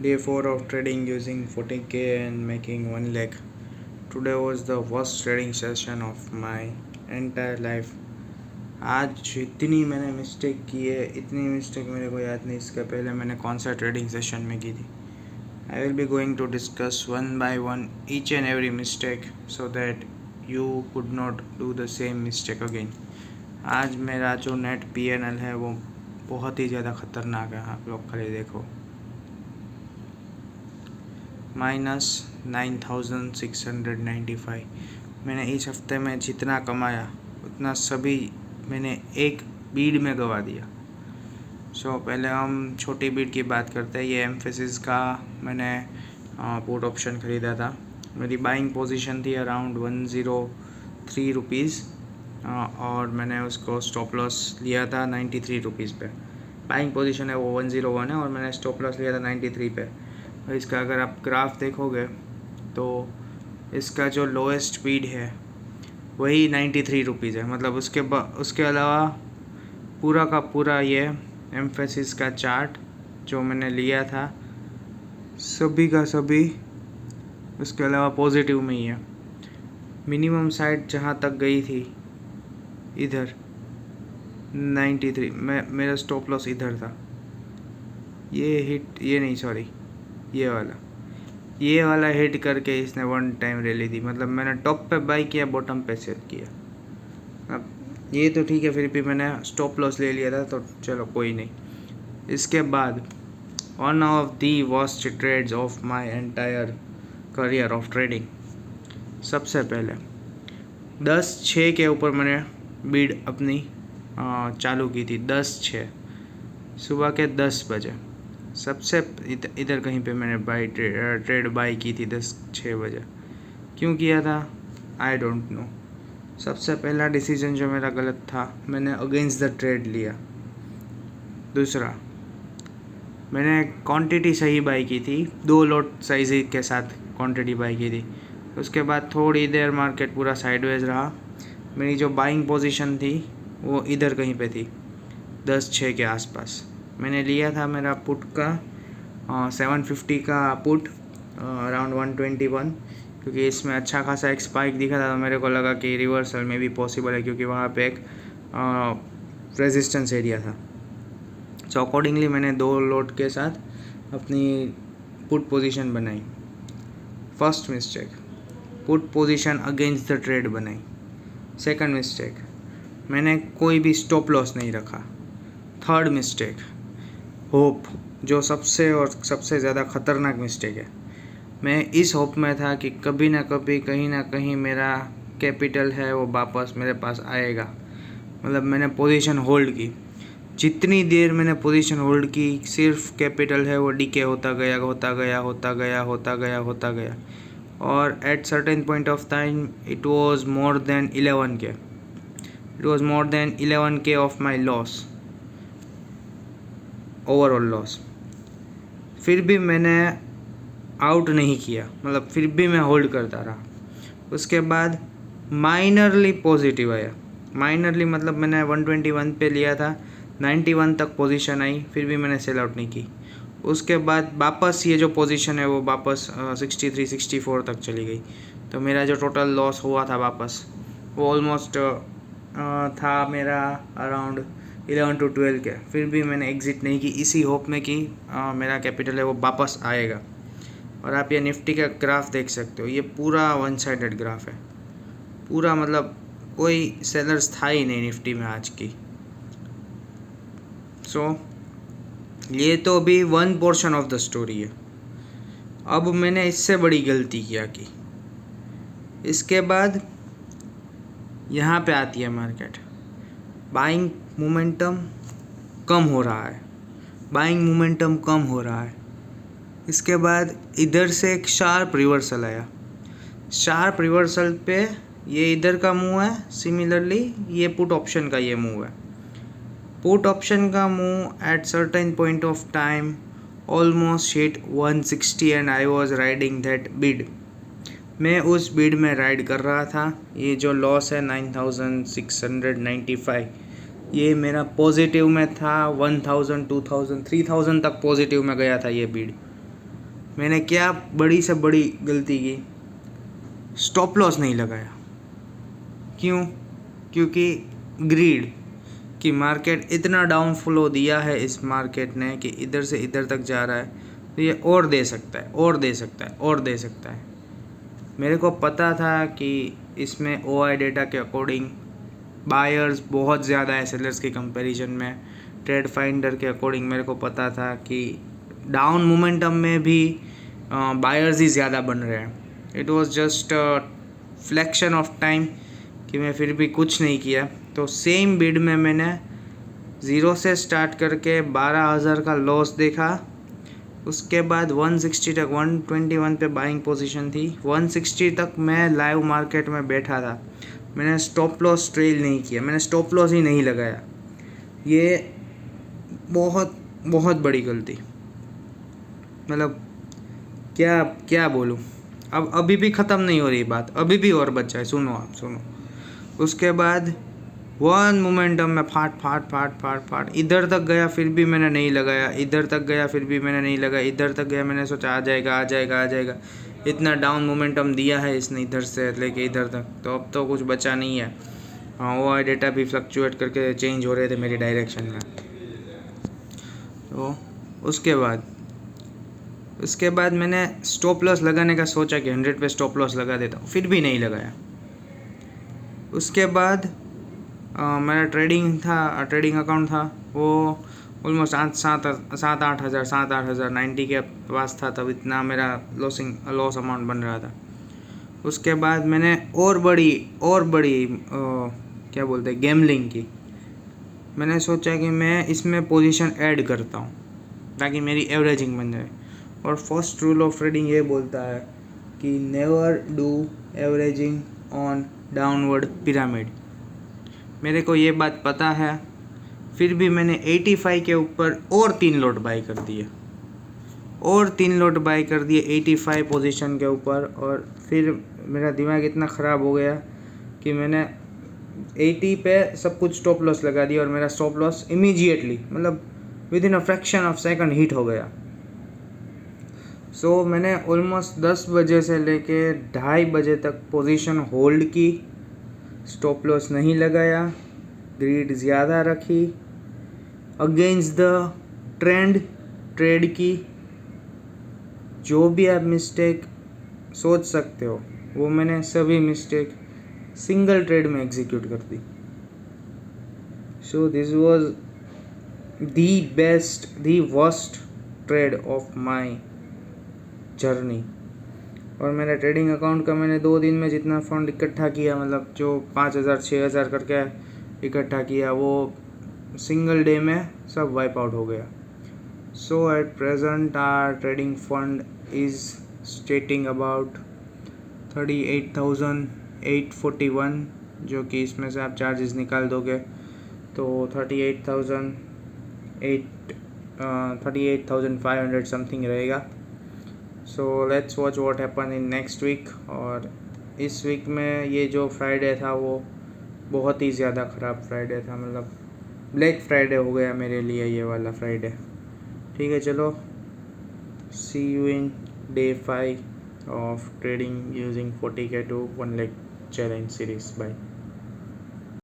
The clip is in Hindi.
Day 4 of trading using 40k and making 1 lakh. Today was the worst trading session of my entire life. आज इतनी मैंने मिस्टेक की है, इतनी मिस्टेक मेरे को याद नहीं इसके पहले मैंने कौन सा ट्रेडिंग सेशन में की थी. I will be going to discuss one by one each and every mistake so that you could not do the same mistake again. आज मेरा जो नेट PNL है वो बहुत ही ज़्यादा ख़तरनाक है. आप लोग खाली देखो, -9,695. मैंने इस हफ्ते में जितना कमाया उतना सभी मैंने एक बीड में गवा दिया. पहले हम छोटी बीड की बात करते हैं. ये एम्फेसिस का मैंने पुट ऑप्शन ख़रीदा था. मेरी बाइंग पोजीशन थी अराउंड 103 रुपीज़ और मैंने उसको स्टॉप लॉस लिया था 93 रुपीज़ पे. बाइंग पोजीशन है वो 101 है और मैंने स्टॉप लॉस लिया था 93 पे. और इसका अगर आप ग्राफ देखोगे तो इसका जो लोएस्ट स्पीड है वही 93 रुपीज़ है. मतलब उसके अलावा पूरा का पूरा ये एम्फेसिस का चार्ट जो मैंने लिया था सभी का सभी उसके अलावा पॉजिटिव में ही है. मिनिमम साइड जहाँ तक गई थी इधर 93. मेरा स्टॉप लॉस इधर था. ये वाला हिट करके इसने वन टाइम रैली दी. मतलब मैंने टॉप पे बाई किया, बॉटम पे सेल किया. अब ये तो ठीक है, फिर भी मैंने स्टॉप लॉस ले लिया था तो चलो कोई नहीं. इसके बाद one of the worst trades of my entire career of trading. सबसे पहले 10/6 के ऊपर मैंने बीड अपनी चालू की थी. 10/6 सुबह के 10 बजे. सबसे इधर कहीं पे मैंने ट्रेड बाई की थी 10/6 बजे. क्यों किया था आई डोंट नो. सबसे पहला डिसीजन जो मेरा गलत था, मैंने अगेंस्ट द ट्रेड लिया. दूसरा, मैंने क्वांटिटी सही बाई की थी, 2 लॉट साइज के साथ क्वांटिटी बाई की थी. उसके बाद थोड़ी देर मार्केट पूरा साइडवेज रहा. मेरी जो बाइंग पोजीशन थी वो इधर कहीं पे थी 10/6 के आसपास. मैंने लिया था मेरा पुट का 750 का पुट अराउंड 121, क्योंकि इसमें अच्छा खासा एक स्पाइक दिखा था तो मेरे को लगा कि रिवर्सल में भी पॉसिबल है क्योंकि वहाँ पे एक रेजिस्टेंस एरिया था. सो अकॉर्डिंगली मैंने 2 लॉट के साथ अपनी पुट पोजीशन बनाई. First mistake, put position against the trade बनाई. सेकंड मिस्टेक, मैंने कोई भी स्टॉप लॉस नहीं रखा. थर्ड मिस्टेक, होप, जो सबसे ज़्यादा ख़तरनाक मिस्टेक है. मैं इस होप में था कि कभी ना कभी कहीं ना कहीं मेरा कैपिटल है वो वापस मेरे पास आएगा. मतलब मैंने पोजीशन होल्ड की. जितनी देर मैंने पोजीशन होल्ड की सिर्फ कैपिटल है वो डीके होता गया. और at certain point of time it was more than 11k of my loss, overall loss. फिर भी मैंने आउट नहीं किया, मतलब फिर भी मैं होल्ड करता रहा. उसके बाद माइनरली पॉजिटिव आया. माइनरली मतलब मैंने 121 पे लिया था, 91 तक पोजीशन आई, फिर भी मैंने सेल आउट नहीं की. उसके बाद वापस ये जो पोजीशन है वो वापस 63-64 तक चली गई. तो मेरा जो टोटल लॉस हुआ था वापस वो ऑलमोस्ट था मेरा अराउंड 11 to 12 के. फिर भी मैंने एग्ज़िट नहीं की इसी होप में कि मेरा कैपिटल है वो वापस आएगा. और आप ये निफ्टी का ग्राफ देख सकते हो, ये पूरा वन साइडेड ग्राफ है. पूरा मतलब कोई सेलर्स था ही नहीं निफ्टी में आज की. ये तो अभी 1 पोर्शन ऑफ द स्टोरी है. अब मैंने इससे बड़ी गलती क्या की. इसके बाद यहाँ पे आती है मार्केट. बाइंग मोमेंटम कम हो रहा है. इसके बाद इधर से एक शार्प रिवर्सल आया. शार्प रिवर्सल पे ये इधर का मूव है. सिमिलरली ये पुट ऑप्शन का ये मूव है. पुट ऑप्शन का move at certain point of time almost hit 160 and I was riding that bid. मैं उस बिड में राइड कर रहा था. ये जो लॉस है 9,695, ये मेरा पॉजिटिव में था. 1,000, 2,000, 3,000 तक पॉजिटिव में गया था ये बीड. मैंने क्या बड़ी से बड़ी गलती की, स्टॉप लॉस नहीं लगाया। क्यों? क्योंकि ग्रीड कि मार्केट इतना डाउन फ्लो दिया है इस मार्केट ने कि इधर से इधर तक जा रहा है, तो ये और दे सकता है, और दे सकता है, और दे सकता है। मेरे को पता था कि इसमें OI डेटा के अकॉर्डिंग बायर्स बहुत ज़्यादा है सेलर्स के कंपैरिजन में। ट्रेड फाइंडर के अकॉर्डिंग मेरे को पता था कि डाउन मोमेंटम में भी बायर्स ही ज़्यादा बन रहे हैं। It was just flexion of time कि मैं फिर भी कुछ नहीं किया। तो सेम बिड में मैंने 0 से स्टार्ट करके 12,000 का लॉस देखा। उसके बाद 160 तक, 121 पे बाइंग पोजीशन थी, 160 तक मैं लाइव मार्केट में बैठा था। मैंने स्टॉप लॉस ट्रेल नहीं किया, मैंने स्टॉप लॉस ही नहीं लगाया। ये बहुत बहुत बड़ी गलती, मतलब क्या क्या बोलूँ। अब अभी भी ख़त्म नहीं हो रही बात, अभी भी और बचा है, सुनो आप सुनो। उसके बाद वन मोमेंटम में फाट फाट फाट फाट फाट इधर तक गया, फिर भी मैंने नहीं लगाया, इधर तक गया फिर भी मैंने नहीं लगाया, इधर तक गया, मैंने सोचा आ जाएगा आ जाएगा आ जाएगा। इतना डाउन मोमेंटम दिया है इसने इधर से लेके इधर तक, तो अब तो कुछ बचा नहीं है। हाँ, वो डेटा भी फ्लक्चुएट करके चेंज हो रहे थे मेरी डायरेक्शन में। तो उसके बाद मैंने स्टॉप लॉस लगाने का सोचा कि 100 पे स्टॉप लॉस लगा देता हूँ, फिर भी नहीं लगाया। उसके बाद मेरा ट्रेडिंग अकाउंट था, वो ऑलमोस्ट 7-8 हज़ार 90 के पास था, तब इतना मेरा लॉस अमाउंट बन रहा था। उसके बाद मैंने और बड़ी क्या बोलते हैं गैम्बलिंग की। मैंने सोचा कि मैं इसमें पोजीशन ऐड करता हूँ ताकि मेरी एवरेजिंग बन जाए। और फर्स्ट रूल ऑफ ट्रेडिंग ये बोलता है कि never do averaging on downward pyramid. मेरे को ये बात पता है, फिर भी मैंने 85 के ऊपर और 3 लॉट बाई कर दिए, 85 पोजीशन के ऊपर। और फिर मेरा दिमाग इतना ख़राब हो गया कि मैंने 80 पे सब कुछ स्टॉप लॉस लगा दिया, और मेरा स्टॉप लॉस इमीडिएटली, मतलब with in a fraction of second hit हो गया। सो मैंने ऑलमोस्ट 10 बजे से लेके 2:30 बजे तक पोजीशन होल्ड की, स्टॉप लॉस नहीं लगाया, ग्रीड ज़्यादा रखी, अगेंस्ट द ट्रेंड ट्रेड की। जो भी आप मिस्टेक सोच सकते हो वो मैंने सभी मिस्टेक सिंगल ट्रेड में एग्जीक्यूट कर दी। So this was the worst trade of my journey. और मेरा ट्रेडिंग अकाउंट का मैंने 2 दिन में जितना फंड इकट्ठा किया, मतलब जो 5,000 6,000 करके इकट्ठा किया, वो सिंगल डे में सब वाइप आउट हो गया। So at present our trading fund is stating about 38,841, जो कि इसमें से आप चार्जेस निकाल दोगे तो 38,500 समथिंग रहेगा। So let's watch what happen in next week. और इस वीक में ये जो फ्राइडे था वो बहुत ही ज़्यादा ख़राब फ्राइडे था, मतलब ब्लैक फ्राइडे हो गया मेरे लिए ये वाला फ्राइडे। ठीक है, चलो, see you in day 5 of trading using 40K to 1 lakh challenge series. Bye.